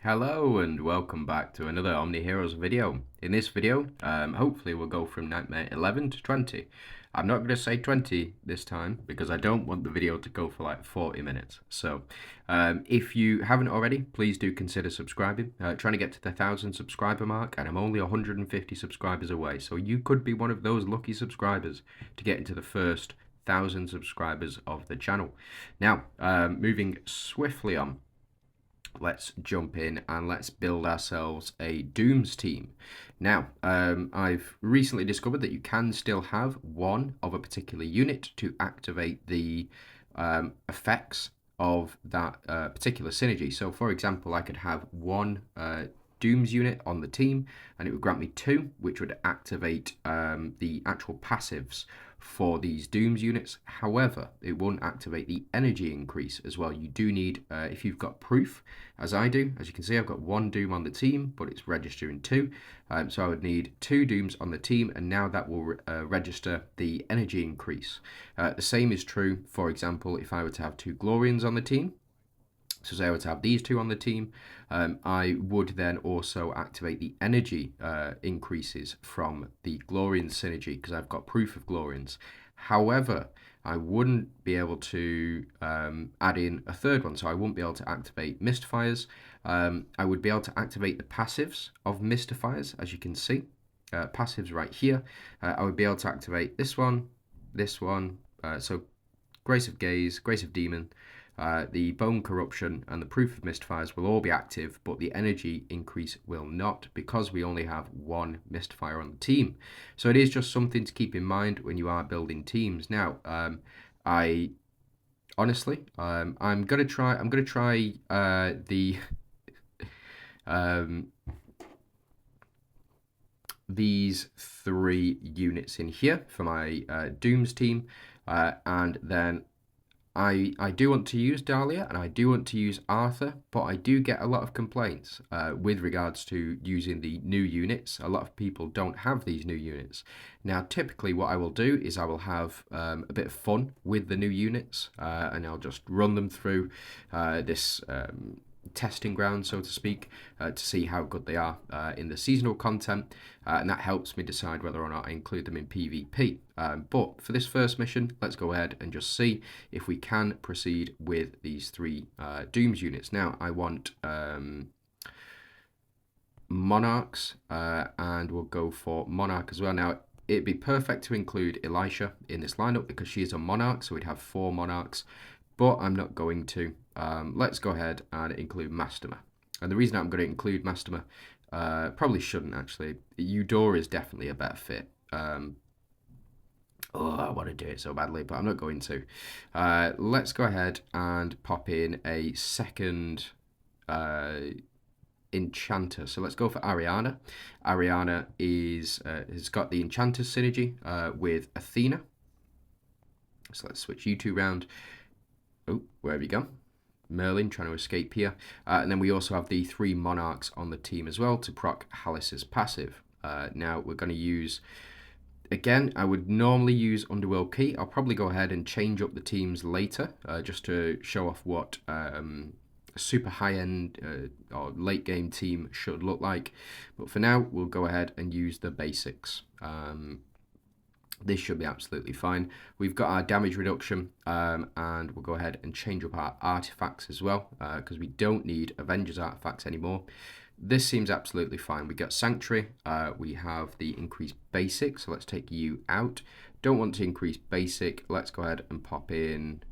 Hello and welcome back to another OMNIHEROES video. In this video, hopefully we'll go from Nightmare 11 to 20. I'm not going to say 20 this time because I don't want the video to go for like 40 minutes. So if you haven't already, please do consider subscribing. Trying to get to the 1,000 subscriber mark, and I'm only 150 subscribers away. So you could be one of those lucky subscribers to get into the first 1,000 subscribers of the channel. Now, moving swiftly on. Let's jump in and let's build ourselves a Dooms team. Now, I've recently discovered that you can still have one of a particular unit to activate the effects of that particular synergy. So, for example, I could have one Dooms unit on the team, and it would grant me two, which would activate the actual passives for these Dooms units. However, it won't activate the energy increase as well. You do need, if you've got proof, as I do, as you can see, I've got one Doom on the team, but it's registering two. So I would need two Dooms on the team, and now that will register the energy increase. The same is true, for example, if I were to have two Glorians on the team. So say I were to have these two on the team, I would then also activate the energy increases from the Glorian synergy because I've got proof of Glorians. However, I wouldn't be able to add in a third one, so I wouldn't be able to activate Mystifiers. I would be able to activate the passives of Mystifiers, as you can see. Passives right here. I would be able to activate this one, so Grace of Gaze, Grace of Demon, the Bone Corruption and the Proof of Mystifiers will all be active, but the energy increase will not because we only have one Mystifier on the team. So it is just something to keep in mind when you are building teams. Now, I honestly, I'm gonna try the these three units in here for my Dooms team, and then I do want to use Dahlia and I do want to use Arthur, but I do get a lot of complaints with regards to using the new units. A lot of people don't have these new units. Now, typically what I will do is I will have a bit of fun with the new units and I'll just run them through this testing ground, so to speak, to see how good they are in the seasonal content, and that helps me decide whether or not I include them in PvP. But for this first mission, let's go ahead and just see if we can proceed with these three Dooms units. Now, I want Monarchs, and we'll go for Monarch as well. Now, it'd be perfect to include Elisha in this lineup because she is a Monarch, so we'd have 4 Monarchs, but I'm not going to. Let's go ahead and include Mastema. And the reason I'm going to include Mastema, probably shouldn't actually. Eudora is definitely a better fit. I want to do it so badly, but I'm not going to. Let's go ahead and pop in a second Enchanter. So let's go for Ariana. Ariana has got the Enchanter synergy with Athena. So let's switch you two round. Oh, where have you gone? Merlin trying to escape here. And then we also have the 3 Monarchs on the team as well to proc Halis's passive. Now we're going to use, again, I would normally use Underworld Key. I'll probably go ahead and change up the teams later just to show off what a super high-end or late-game team should look like. But for now, we'll go ahead and use the basics. This should be absolutely fine. We've got our damage reduction, and we'll go ahead and change up our artifacts as well, because we don't need Avengers artifacts anymore. This seems absolutely fine. We got Sanctuary, we have the increased basic, so let's take you out. Don't want to increase basic. Let's go ahead and pop in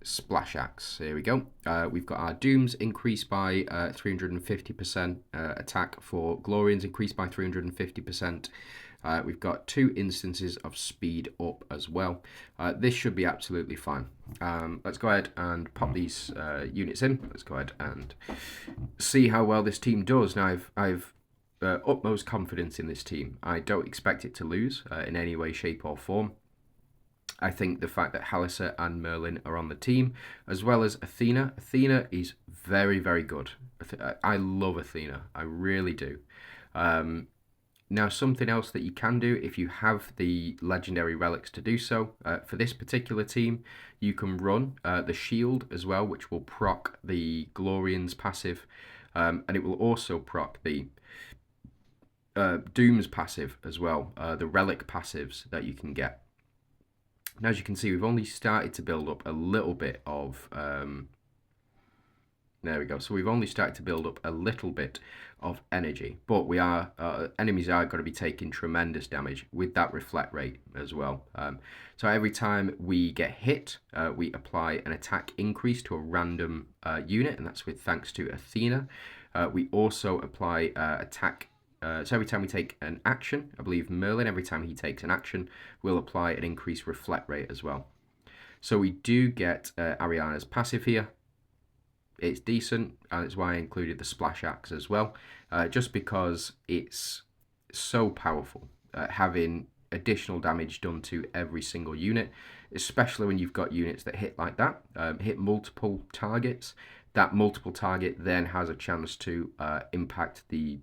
Splash Axe. Here we go. We've got our Dooms increased by 350%, attack for Glorians increased by 350%. We've got 2 instances of speed up as well. This should be absolutely fine. Let's go ahead and pop these units in. Let's go ahead and see how well this team does. Now, I've utmost confidence in this team. I don't expect it to lose in any way, shape or form. I think the fact that Halissa and Merlin are on the team, as well as Athena. Athena is very, very good. I love Athena. I really do. Now, something else that you can do if you have the legendary relics to do so, for this particular team, you can run the shield as well, which will proc the Glorian's passive and it will also proc the Doom's passive as well, the relic passives that you can get. And as you can see, we've only started to build up a little bit of there we go. So we've only started to build up a little bit of energy, but we are enemies are going to be taking tremendous damage with that reflect rate as well. So every time we get hit, we apply an attack increase to a random unit, and that's with thanks to Athena. We also apply attack. So every time we take an action, I believe Merlin, every time he takes an action, will apply an increased reflect rate as well. So we do get Ariana's passive here. It's decent, and it's why I included the splash axe as well, just because it's so powerful, having additional damage done to every single unit, especially when you've got units that hit like that, hit multiple targets. That multiple target then has a chance to impact the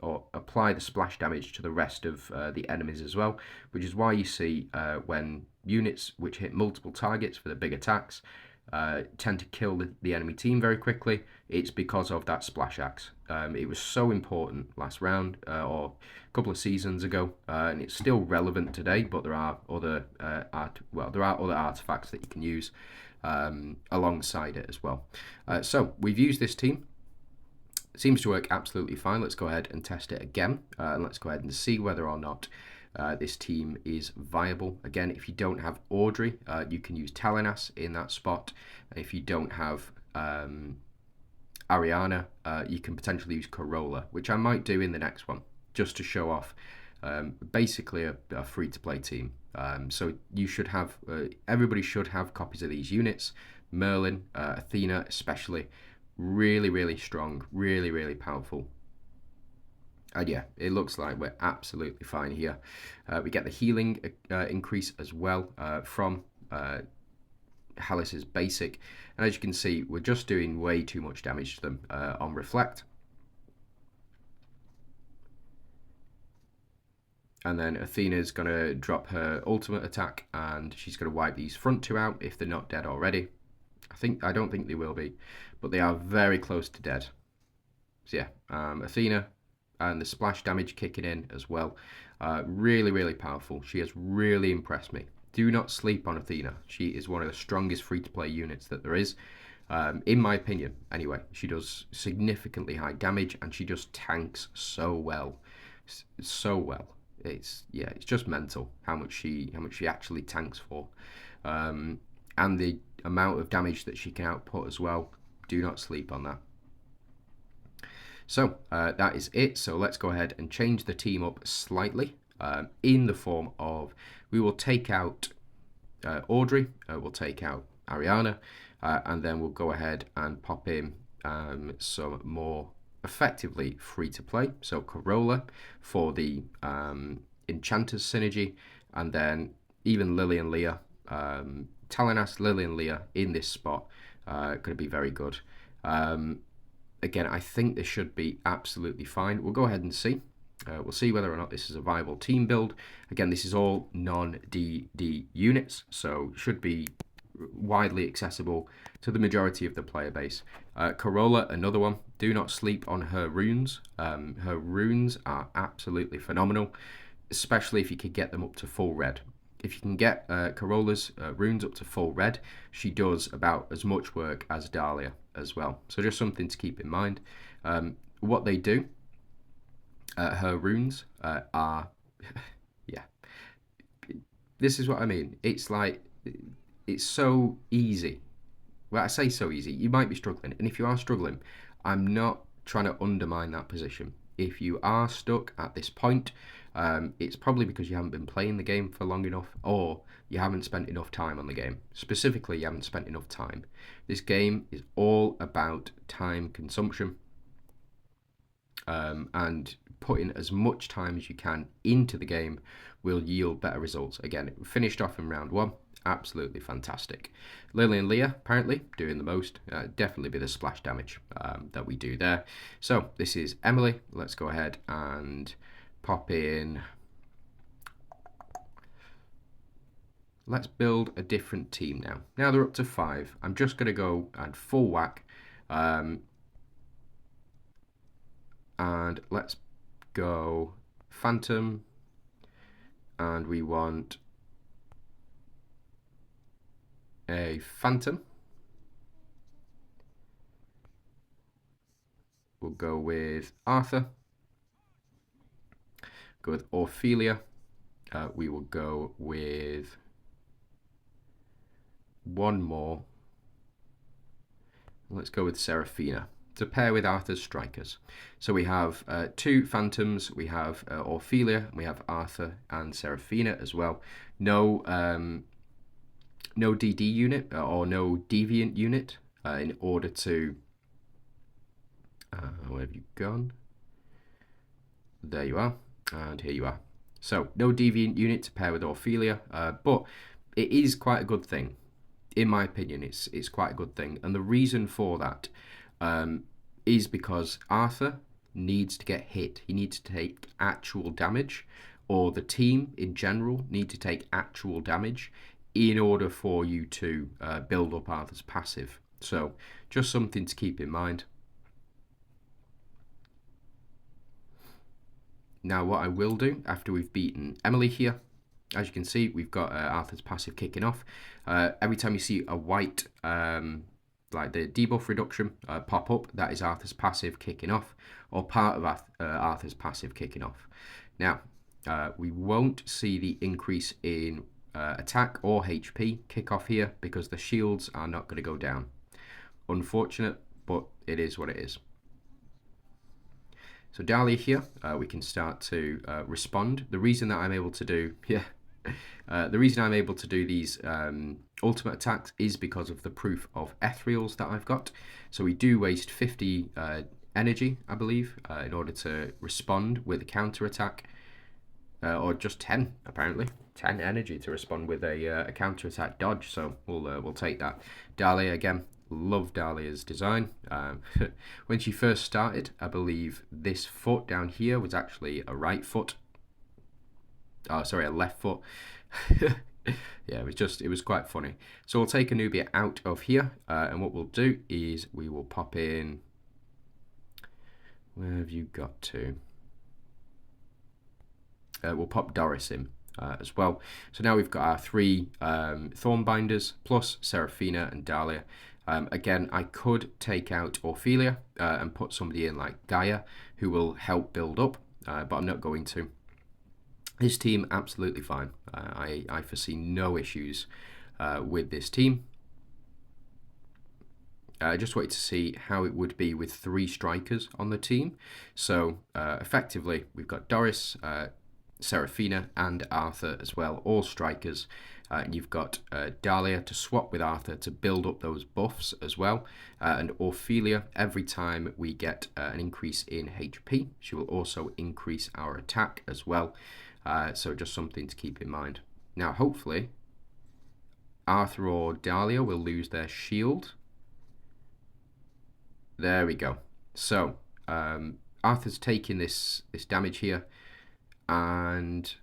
or apply the splash damage to the rest of the enemies as well, which is why you see when units which hit multiple targets for the big attacks tend to kill the enemy team very quickly. It's because of that splash axe. It was so important last round or a couple of seasons ago, and it's still relevant today. But there are other there are other artifacts that you can use alongside it as well. So we've used this team. It seems to work absolutely fine. Let's go ahead and test it again, and let's go ahead and see whether or not this team is viable. Again, if you don't have Audrey, you can use Telenas in that spot. And if you don't have Ariana, you can potentially use Corolla, which I might do in the next one, just to show off basically a free-to-play team. So you should have, everybody should have copies of these units. Merlin, Athena especially, really, really strong, really, really powerful. And yeah, it looks like we're absolutely fine here. We get the healing increase as well from Hallis's basic. And as you can see, we're just doing way too much damage to them on Reflect. And then Athena's going to drop her ultimate attack, and she's going to wipe these front two out if they're not dead already. I don't think they will be, but they are very close to dead. So yeah, Athena and the splash damage kicking in as well. Really, really powerful. She has really impressed me. Do not sleep on Athena. She is one of the strongest free-to-play units that there is, in my opinion. Anyway, she does significantly high damage, and she just tanks so well, so well. It's just mental how much she actually tanks for, and the amount of damage that she can output as well. Do not sleep on that. So that is it. So let's go ahead and change the team up slightly in the form of, we will take out Audrey, we'll take out Ariana, and then we'll go ahead and pop in some more effectively free to play. So Corolla for the Enchanters synergy, and then even Lily and Leah, Telenas, Lily and Leah in this spot, going to be very good. Again, I think this should be absolutely fine. We'll go ahead and see. We'll see whether or not this is a viable team build. Again, this is all non-DD units, so should be widely accessible to the majority of the player base. Corolla, another one. Do not sleep on her runes. Her runes are absolutely phenomenal, especially if you could get them up to full red. If you can get Corolla's runes up to full red, she does about as much work as Dahlia as well. So just something to keep in mind. What they do, her runes are, yeah, this is what I mean. It's like, it's so easy. Well, I say so easy. You might be struggling. And if you are struggling, I'm not trying to undermine that position. If you are stuck at this point, it's probably because you haven't been playing the game for long enough, or you haven't spent enough time on the game. Specifically, you haven't spent enough time. This game is all about time consumption, and putting as much time as you can into the game will yield better results. Again, it finished off in round 1. Absolutely fantastic. Lily and Leah apparently doing the most. Definitely be the splash damage that we do there. So this is Emily. Let's go ahead and pop in. Let's build a different team now. Now they're up to 5. I'm just going to go and full whack. And let's go Phantom, and we want a Phantom. We'll go with Arthur. Go with Ophelia. We will go with one more. Let's go with Seraphina to pair with Arthur's strikers. So we have 2 Phantoms, we have Ophelia, we have Arthur and Seraphina as well. No DD unit or no deviant unit in order to... where have you gone? There you are, and here you are. So no deviant unit to pair with Ophelia, but it is quite a good thing. In my opinion, it's quite a good thing. And the reason for that is because Arthur needs to get hit. He needs to take actual damage, or the team in general need to take actual damage in order for you to build up Arthur's passive. So just something to keep in mind. Now what I will do after we've beaten Emily here, as you can see, we've got Arthur's passive kicking off. Every time you see a white, like the debuff reduction, pop up, that is Arthur's passive kicking off, or part of Arthur's passive kicking off. Now, we won't see the increase in attack or HP kick off here because the shields are not going to go down. Unfortunate, but it is what it is. So Dahlia here, we can start to respond. The reason that I'm able to do, the reason I'm able to do these ultimate attacks is because of the proof of ethereals that I've got. So we do waste 50 energy, I believe, in order to respond with a counter attack, or just 10 apparently. 10 energy to respond with a counter attack dodge. So we'll take that. Dahlia again. Love Dahlia's design. When she first started, I believe this foot down here was actually a right foot. Oh, sorry, a left foot. Yeah, it was quite funny. So we'll take Anubia out of here, and what we'll do is we will pop in. Where have you got to? We'll pop Doris in as well. So now we've got our 3 Thornbinders plus Seraphina and Dahlia. Again, I could take out Ophelia and put somebody in like Gaia who will help build up, but I'm not going to. This team, absolutely fine. I foresee no issues with this team. I just wanted to see how it would be with 3 strikers on the team. So effectively, we've got Doris, Seraphina and Arthur as well, all strikers. And you've got Dahlia to swap with Arthur to build up those buffs as well. And Ophelia, every time we get an increase in HP, she will also increase our attack as well. So just something to keep in mind. Now, hopefully, Arthur or Dahlia will lose their shield. There we go. So Arthur's taking this damage here, and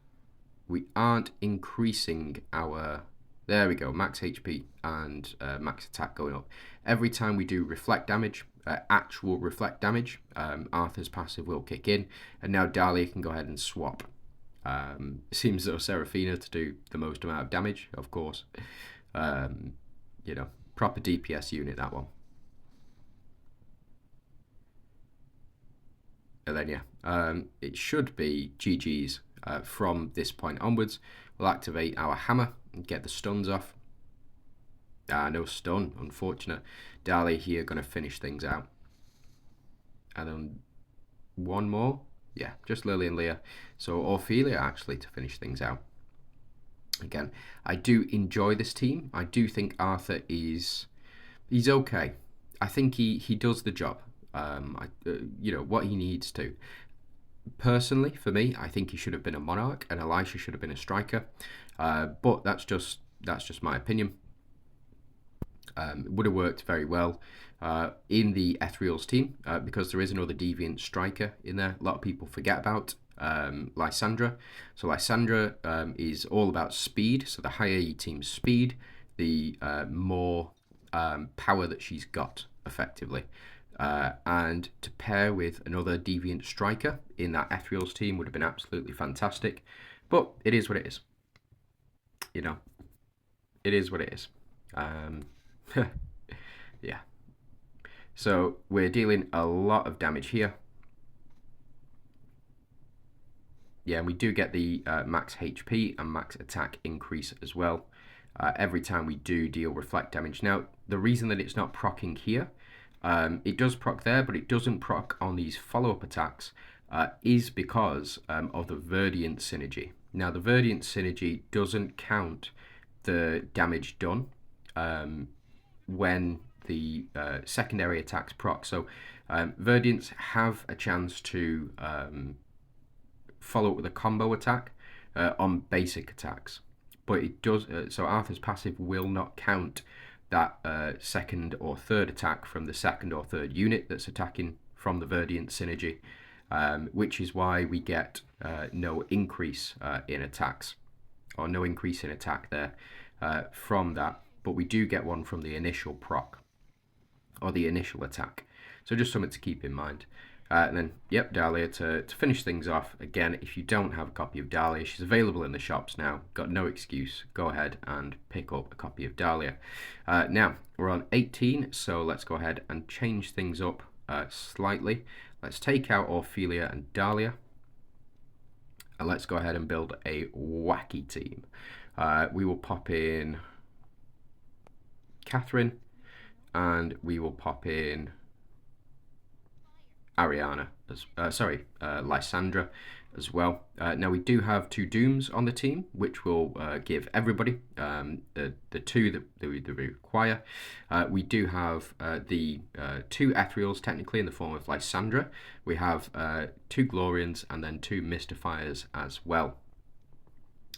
we aren't increasing our, there we go, max HP and max attack going up. Every time we do reflect damage, actual reflect damage, Arthur's passive will kick in, and now Dahlia can go ahead and swap. Seems though Seraphina to do the most amount of damage, of course. You know, proper DPS unit, that one. And then yeah, it should be GG's. From this point onwards, we'll activate our hammer and get the stuns off. No stun, unfortunate. Dahlia here going to finish things out. And then one more. Yeah, just Lily and Leah. So Ophelia actually to finish things out. Again, I do enjoy this team. I do think Arthur he's okay. I think he does the job. You know, what he needs to. Personally, for me, I think he should have been a monarch and Elisha should have been a striker. But that's just my opinion. It would have worked very well in the Ethereals team because there is another deviant striker in there. A lot of people forget about Lysandra. So Lysandra is all about speed. So the higher your team's speed, the more power that she's got, effectively. And to pair with another Deviant Striker in that Ethereal's team would have been absolutely fantastic. But it is what it is. You know, it is what it is. Yeah. So we're dealing a lot of damage here. Yeah, and we do get the max HP and max attack increase as well every time we do deal reflect damage. Now, the reason that it's not proccing here, it does proc there, but it doesn't proc on these follow-up attacks, is because of the Verdient synergy. Now, the Verdient synergy doesn't count the damage done when the secondary attacks proc. So, Verdients have a chance to follow up with a combo attack on basic attacks, but it does. So Arthur's passive will not count that second or third attack from the second or third unit that's attacking from the Verdient synergy, which is why we get no increase in attacks, or no increase in attack there from that, but we do get one from the initial proc or the initial attack. So just something to keep in mind. And then, yep, Dahlia, to finish things off, again, if you don't have a copy of Dahlia, she's available in the shops now. Got no excuse. Go ahead and pick up a copy of Dahlia. Now, we're on 18, so let's go ahead and change things up slightly. Let's take out Ophelia and Dahlia. And let's go ahead and build a wacky team. We will pop in Catherine, and we will pop in Ariana, Lysandra as well. Now we do have 2 Dooms on the team, which will give everybody the 2 that we require. We do have the 2 Ethereals technically in the form of Lysandra. We have 2 Glorians and then 2 Mystifiers as well.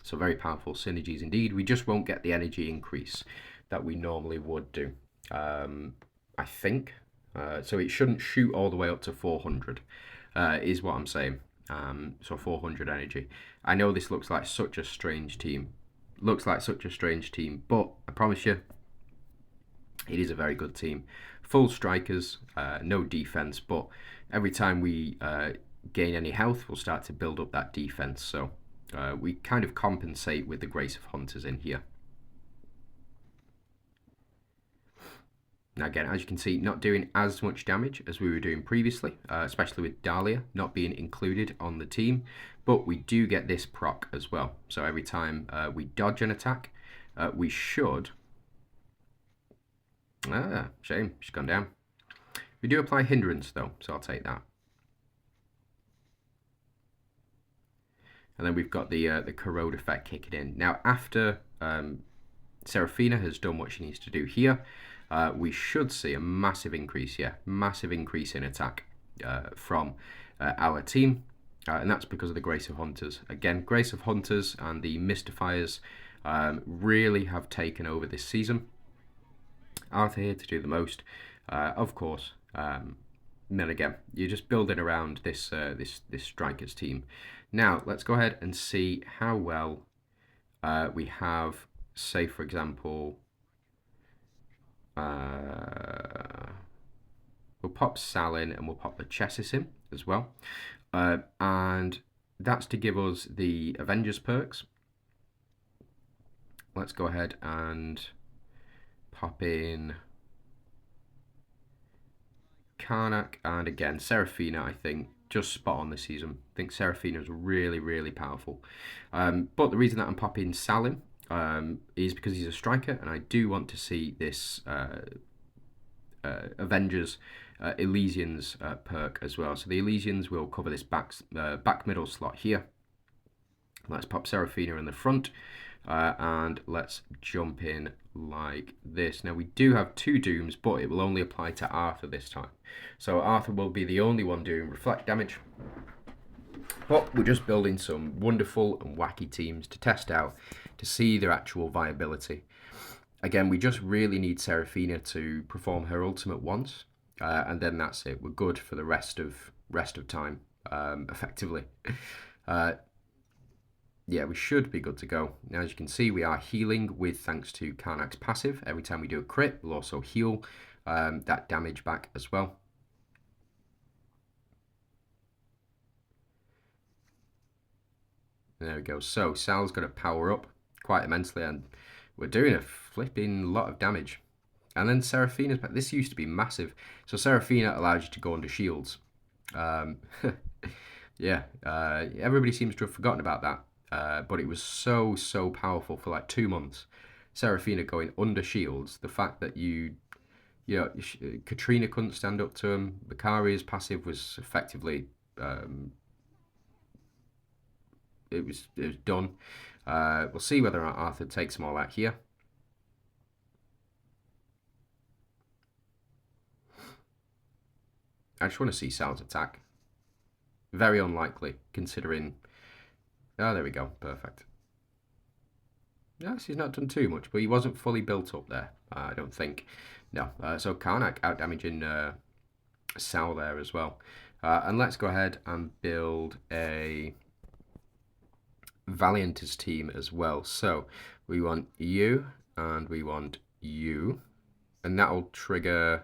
So very powerful synergies indeed. We just won't get the energy increase that we normally would do, I think. So it shouldn't shoot all the way up to 400, is what I'm saying. So 400 energy. I know this looks like such a strange team. But I promise you, it is a very good team. Full strikers, no defense, but every time we gain any health, we'll start to build up that defense. So we kind of compensate with the Grace of Hunters in here. Now again, as you can see, not doing as much damage as we were doing previously, especially with Dahlia not being included on the team, but we do get this proc as well. So every time we dodge an attack, we should... shame, she's gone down. We do apply hindrance though, so I'll take that. And then we've got the corrode effect kicking in. Now after Seraphina has done what she needs to do here, we should see a massive increase, massive increase in attack from our team, and that's because of the Grace of Hunters. Again, Grace of Hunters and the Mystifiers really have taken over this season. Arthur here to do the most, of course. And then again, you're just building around this this Strikers team. Now let's go ahead and see how well we have, say for example. We'll pop Sal in and we'll pop the Chessis in as well. And that's to give us the Avengers perks. Let's go ahead and pop in Karnak and again Seraphina, I think, just spot on this season. I think Seraphina is really, really powerful. But the reason that I'm popping Sal in is because he's a striker, and I do want to see this Avengers Elysians perk as well. So the Elysians will cover this back middle slot here. Let's pop Seraphina in the front, and let's jump in like this. Now we do have 2 Dooms, but it will only apply to Arthur this time. So Arthur will be the only one doing reflect damage. But we're just building some wonderful and wacky teams to test out, to see their actual viability. Again, we just really need Seraphina to perform her ultimate once, and then that's it. We're good for the rest of time, effectively. Yeah, we should be good to go. Now, as you can see, we are healing with thanks to Karnak's passive. Every time we do a crit, we'll also heal that damage back as well. There we go. So Sal's going to power up quite immensely, and we're doing a flipping lot of damage. And then Seraphina's back. This used to be massive. So Seraphina allows you to go under shields. Yeah, everybody seems to have forgotten about that. But it was so powerful for like 2 months. Seraphina going under shields. The fact that Katrina couldn't stand up to him. Bakaria's passive was effectively it was done. We'll see whether or not Arthur takes them all out here. I just want to see Sal's attack. Very unlikely, considering... Oh, there we go. Perfect. Yes, he's not done too much, but he wasn't fully built up there, I don't think. No. So Karnak out-damaging Sal there as well. And let's go ahead and build a Valiant's team as well. So we want you, and we want you. And that'll trigger...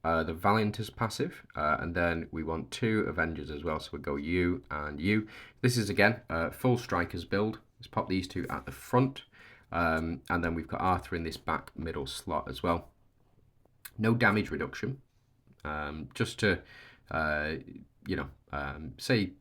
the Valiant's passive, and then we want 2 Avengers as well, so we'll go you and you. This is again full strikers build. Let's pop these 2 at the front, and then we've got Arthur in this back middle slot as well. No damage reduction, just to say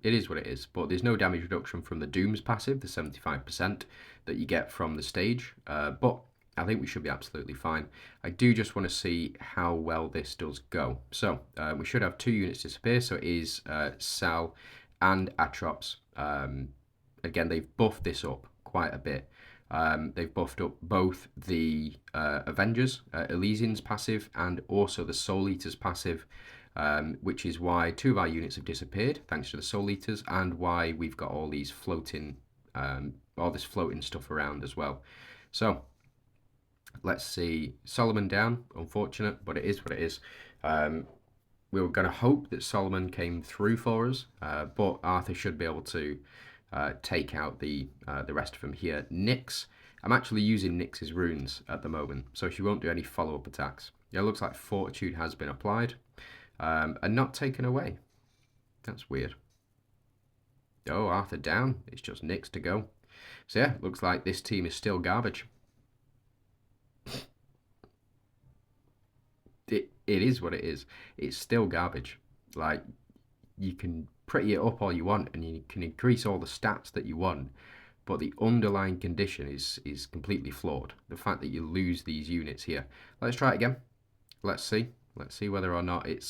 it is what it is, but there's no damage reduction from the Doom's passive, the 75% that you get from the stage, but I think we should be absolutely fine. I do just want to see how well this does go. So we should have 2 units disappear. So it is Sal and Atrops. Again, they've buffed this up quite a bit. They've buffed up both the Avengers, Elysian's passive, and also the Soul Eater's passive, which is why 2 of our units have disappeared, thanks to the Soul Eaters, and why we've got all these floating, all this floating stuff around as well. So let's see, Solomon down, unfortunate, but it is what it is. We were going to hope that Solomon came through for us, but Arthur should be able to take out the rest of them here. Nyx, I'm actually using Nyx's runes at the moment, so she won't do any follow-up attacks. Yeah, it looks like Fortitude has been applied, and not taken away. That's weird. Oh, Arthur down, it's just Nyx to go. So yeah, looks like this team is still garbage. It is what it is. It's still garbage. Like, you can pretty it up all you want, and you can increase all the stats that you want, but the underlying condition is completely flawed. The fact that you lose these units here. Let's try it again. Let's see. Let's see whether or not it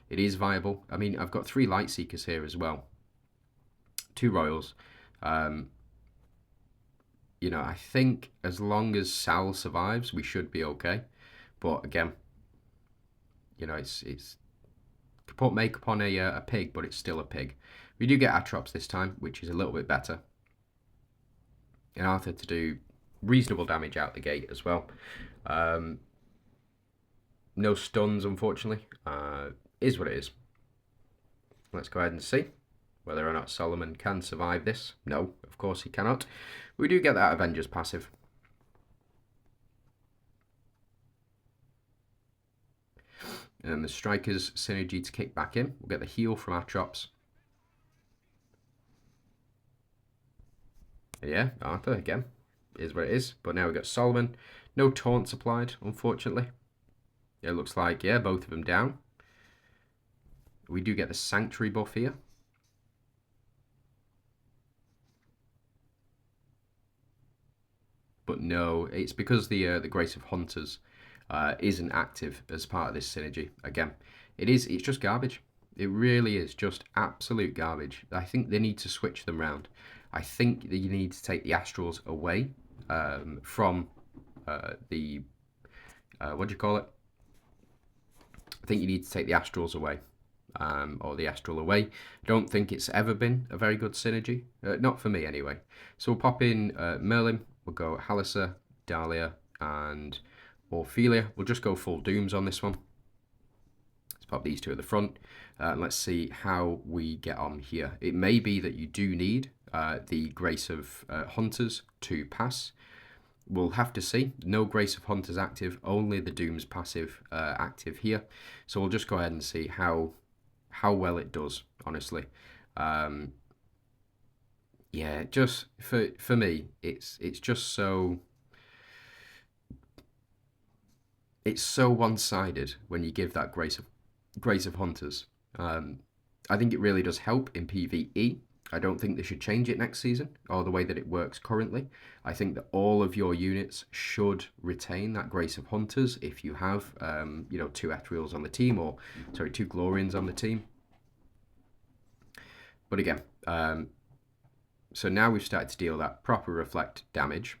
is viable. I mean, I've got 3 Light Seekers here as well. 2 Royals. I think as long as Sal survives, we should be okay. But again, it's put makeup on a pig, but it's still a pig. We do get Atrops this time, which is a little bit better. And Arthur to do reasonable damage out the gate as well. No stuns, unfortunately. Is what it is. Let's go ahead and see whether or not Solomon can survive this. No, of course he cannot. We do get that Avengers passive. And the Strikers synergy to kick back in. We'll get the heal from Atrops. Yeah, Arthur again. Is what it is. But now we've got Solomon. No taunts applied, unfortunately. It looks like, yeah, both of them down. We do get the Sanctuary buff here. But no, it's because the Grace of Hunters isn't active as part of this synergy. Again, it's just garbage. It really is just absolute garbage. I think they need to switch them around. I think that you need to take the Astrals away from the what do you call it? I think you need to take the Astrals away, or the Astral away. I don't think it's ever been a very good synergy, not for me anyway. So we'll pop in Merlin. We'll go Halissa, Dahlia, and Ophelia. We'll just go full Dooms on this one. Let's pop these 2 at the front. And let's see how we get on here. It may be that you do need the Grace of Hunters to pass. We'll have to see. No Grace of Hunters active, only the Doom's passive active here. So we'll just go ahead and see how well it does, honestly. Yeah, just for me, it's just so it's so one-sided when you give that Grace of Hunters. Um, I think it really does help in PvE. I don't think they should change it next season or the way that it works currently. I think that all of your units should retain that Grace of Hunters if you have, you know, two Ethereals on the team or, sorry, two Glorians on the team. But again, so now we've started to deal that proper reflect damage.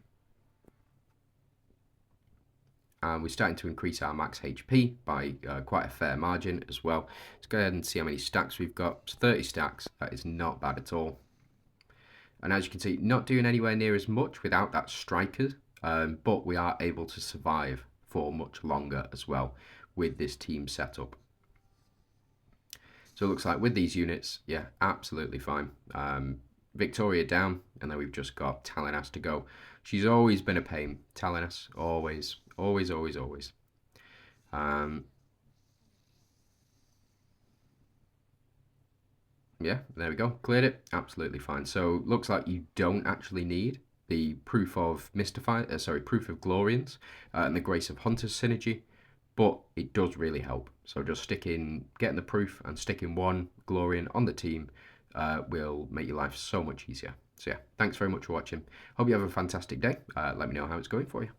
And we're starting to increase our max HP by quite a fair margin as well. Let's go ahead and see how many stacks we've got. It's 30 stacks. That is not bad at all. And as you can see, not doing anywhere near as much without that striker, but we are able to survive for much longer as well with this team setup. So it looks like with these units, yeah, absolutely fine. Victoria down, and then we've just got Talinas to go. She's always been a pain. Talinas, always, always, always, always. Yeah, there we go. Cleared it. Absolutely fine. So looks like you don't actually need the proof of proof of Glorians and the Grace of Hunters synergy, but it does really help. So just getting the proof and sticking one Glorian on the team will make your life so much easier. So yeah, thanks very much for watching. Hope you have a fantastic day. Let me know how it's going for you.